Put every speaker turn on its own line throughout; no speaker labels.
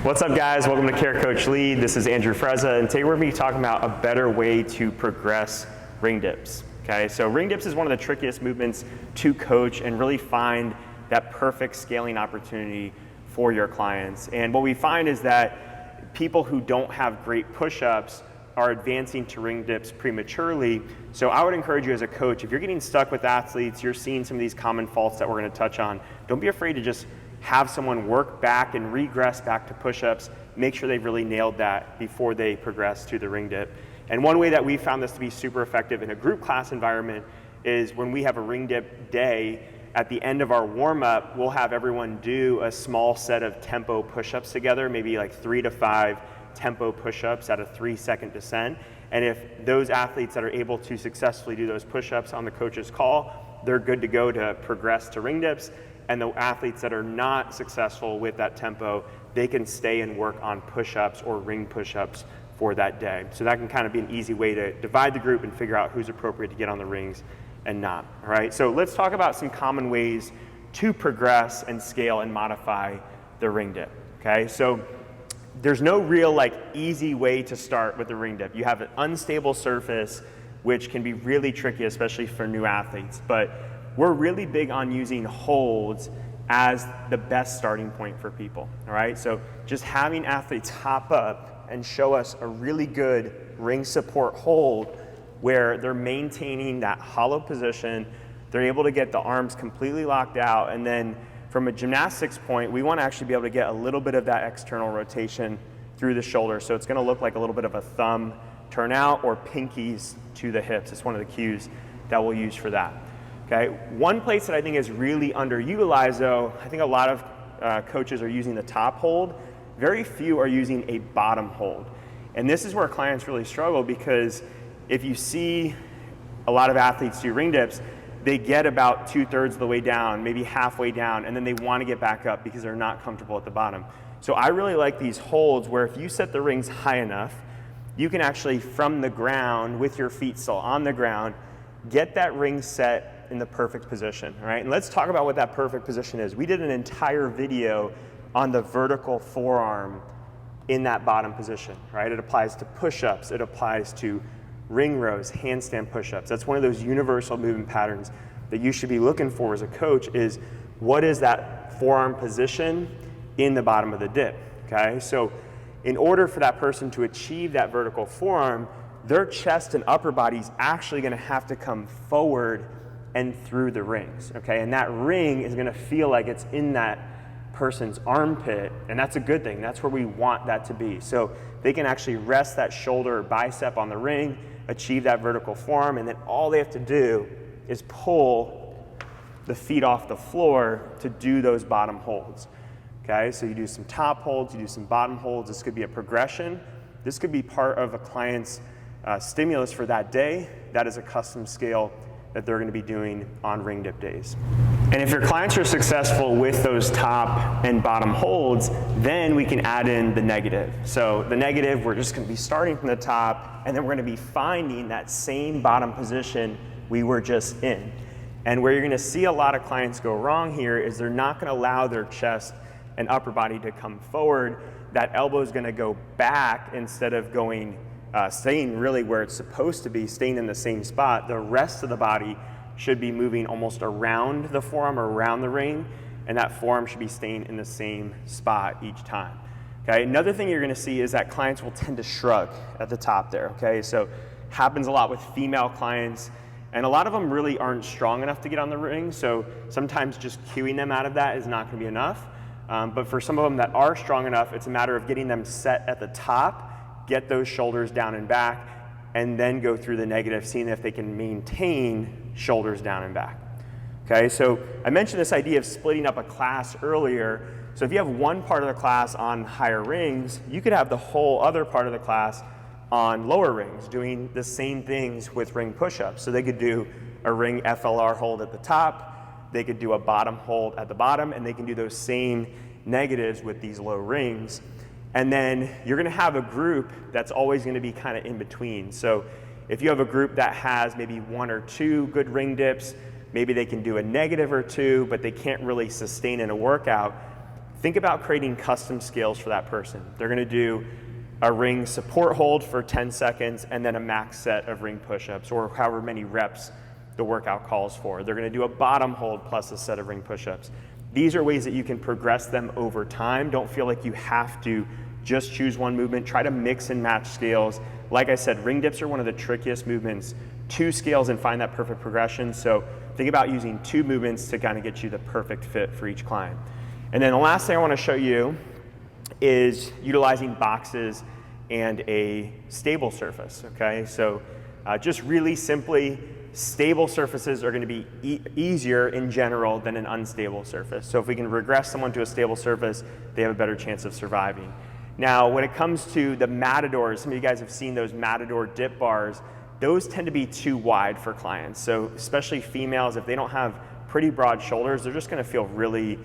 What's up, guys? Welcome to Care Coach Lead. This is Andrew Frezza, and today we're going to be talking about a better way to progress ring dips. Okay, so ring dips is one of the trickiest movements to coach and really find that perfect scaling opportunity for your clients. And what we find is that people who don't have great push-ups are advancing to ring dips prematurely. So I would encourage you as a coach, if you're getting stuck with athletes, you're seeing some of these common faults that we're going to touch on, don't be afraid to just have someone work back and regress back to push-ups, make sure they've really nailed that before they progress to the ring dip. And one way that we found this to be super effective in a group class environment is when we have a ring dip day, at the end of our warm-up, we'll have everyone do a small set of tempo push-ups together, maybe like 3 to 5 tempo push-ups at a 3-second descent. And if those athletes that are able to successfully do those push-ups on the coach's call, they're good to go to progress to ring dips. And the athletes that are not successful with that tempo, they can stay and work on push-ups or ring push-ups for that day. So that can kind of be an easy way to divide the group and figure out who's appropriate to get on the rings and not. All right, so let's talk about some common ways to progress and scale and modify the ring dip. Okay, so there's no real easy way to start with the ring dip. You have an unstable surface, which can be really tricky, especially for new athletes. But we're really big on using holds as the best starting point for people, all right? So just having athletes hop up and show us a really good ring support hold where they're maintaining that hollow position, they're able to get the arms completely locked out, and then from a gymnastics point, we want to actually be able to get a little bit of that external rotation through the shoulder. So it's going to look like a little bit of a thumb turn out or pinkies to the hips. It's one of the cues that we'll use for that. Okay, one place that I think is really underutilized though, I think a lot of coaches are using the top hold. Very few are using a bottom hold. And this is where clients really struggle, because if you see a lot of athletes do ring dips, they get about 2/3 of the way down, maybe halfway down, and then they want to get back up because they're not comfortable at the bottom. So I really like these holds where if you set the rings high enough, you can actually from the ground with your feet still on the ground, get that ring set in the perfect position, right? And let's talk about what that perfect position is. We did an entire video on the vertical forearm in that bottom position, right? It applies to push-ups, it applies to ring rows, handstand push-ups. That's one of those universal movement patterns that you should be looking for as a coach, is what is that forearm position in the bottom of the dip, okay? So in order for that person to achieve that vertical forearm, their chest and upper body is actually gonna have to come forward and through the rings, okay? And that ring is gonna feel like it's in that person's armpit, and that's a good thing. That's where we want that to be. So they can actually rest that shoulder or bicep on the ring, achieve that vertical forearm, and then all they have to do is pull the feet off the floor to do those bottom holds, okay? So you do some top holds, you do some bottom holds. This could be a progression. This could be part of a client's stimulus for that day. That is a custom scale that they're going to be doing on ring dip days. And if your clients are successful with those top and bottom holds, then we can add in the negative. So the negative, we're just going to be starting from the top, and then we're going to be finding that same bottom position we were just in. And where you're going to see a lot of clients go wrong here is they're not going to allow their chest and upper body to come forward. That elbow is going to go back instead of going staying really where it's supposed to be, staying in the same spot. The rest of the body should be moving almost around the forearm or around the ring, and that forearm should be staying in the same spot each time. Okay, another thing you're gonna see is that clients will tend to shrug at the top there, okay? So happens a lot with female clients, and a lot of them really aren't strong enough to get on the ring, so sometimes just cueing them out of that is not gonna be enough. But for some of them that are strong enough, it's a matter of getting them set at the top, get those shoulders down and back, and then go through the negative, seeing if they can maintain shoulders down and back. Okay, so I mentioned this idea of splitting up a class earlier. So if you have one part of the class on higher rings, you could have the whole other part of the class on lower rings, doing the same things with ring push-ups. So they could do a ring FLR hold at the top, they could do a bottom hold at the bottom, and they can do those same negatives with these low rings. And then you're gonna have a group that's always gonna be kind of in between. So if you have a group that has maybe 1 or 2 good ring dips, maybe they can do a negative or 2, but they can't really sustain in a workout, think about creating custom scales for that person. They're gonna do a ring support hold for 10 seconds and then a max set of ring push-ups, or however many reps the workout calls for. They're gonna do a bottom hold plus a set of ring push-ups. These are ways that you can progress them over time. Don't feel like you have to just choose one movement. Try to mix and match scales. Like I said, ring dips are one of the trickiest movements to scales and find that perfect progression. So think about using 2 movements to kind of get you the perfect fit for each client. And then the last thing I want to show you is utilizing boxes and a stable surface, okay? So just really simply, stable surfaces are going to be easier in general than an unstable surface. So if we can regress someone to a stable surface, they have a better chance of surviving. Now, when it comes to the Matadors, some of you guys have seen those Matador dip bars. Those tend to be too wide for clients. So especially females, if they don't have pretty broad shoulders, they're just going to feel really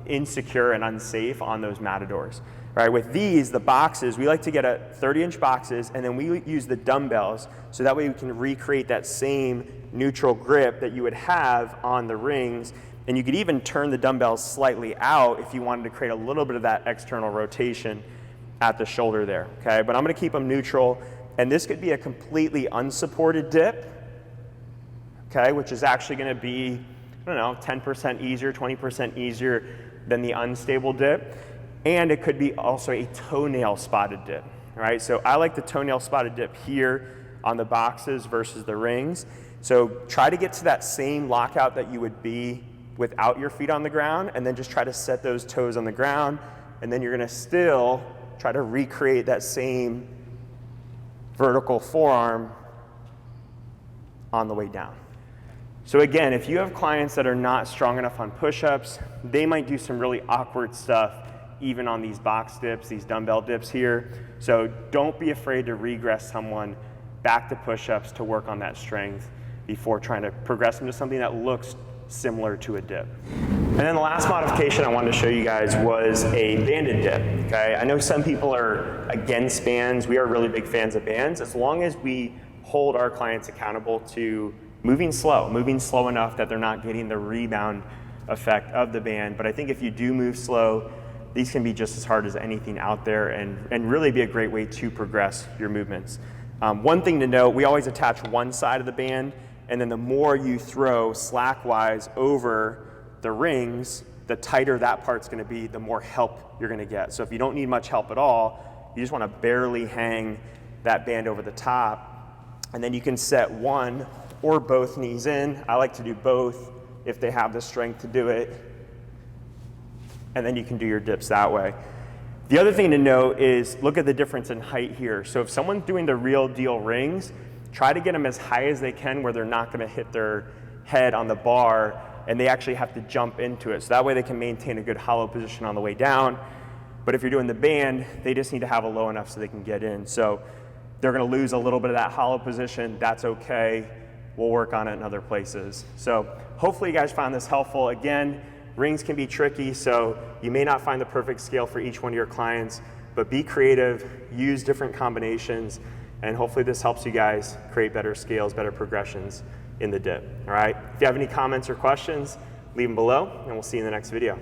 insecure and unsafe on those Matadors. Right, with these, the boxes, we like to get a 30-inch boxes, and then we use the dumbbells, so that way we can recreate that same neutral grip that you would have on the rings. And you could even turn the dumbbells slightly out if you wanted to create a little bit of that external rotation at the shoulder there, okay? But I'm gonna keep them neutral, and this could be a completely unsupported dip, okay, which is actually gonna be, I don't know, 10% easier, 20% easier than the unstable dip. And it could be also a toenail spotted dip, right? So I like the toenail spotted dip here on the boxes versus the rings. So try to get to that same lockout that you would be without your feet on the ground, and then just try to set those toes on the ground, and then you're gonna still try to recreate that same vertical forearm on the way down. So again, if you have clients that are not strong enough on push-ups, they might do some really awkward stuff even on these box dips, these dumbbell dips here. So don't be afraid to regress someone back to push-ups to work on that strength before trying to progress them to something that looks similar to a dip. And then the last modification I wanted to show you guys was a banded dip, okay? I know some people are against bands. We are really big fans of bands, as long as we hold our clients accountable to moving slow enough that they're not getting the rebound effect of the band. But I think if you do move slow, these can be just as hard as anything out there, and really be a great way to progress your movements. One thing to note, we always attach one side of the band, and then the more you throw slack-wise over the rings, the tighter that part's gonna be, the more help you're gonna get. So if you don't need much help at all, you just wanna barely hang that band over the top, and then you can set one or both knees in. I like to do both if they have the strength to do it, and then you can do your dips that way. The other thing to note is look at the difference in height here. So if someone's doing the real deal rings, try to get them as high as they can where they're not gonna hit their head on the bar, and they actually have to jump into it. So that way they can maintain a good hollow position on the way down. But if you're doing the band, they just need to have it low enough so they can get in. So they're gonna lose a little bit of that hollow position. That's okay. We'll work on it in other places. So hopefully you guys found this helpful. Again, rings can be tricky, so you may not find the perfect scale for each one of your clients, but be creative, use different combinations, and hopefully this helps you guys create better scales, better progressions in the dip, all right? If you have any comments or questions, leave them below, and we'll see you in the next video.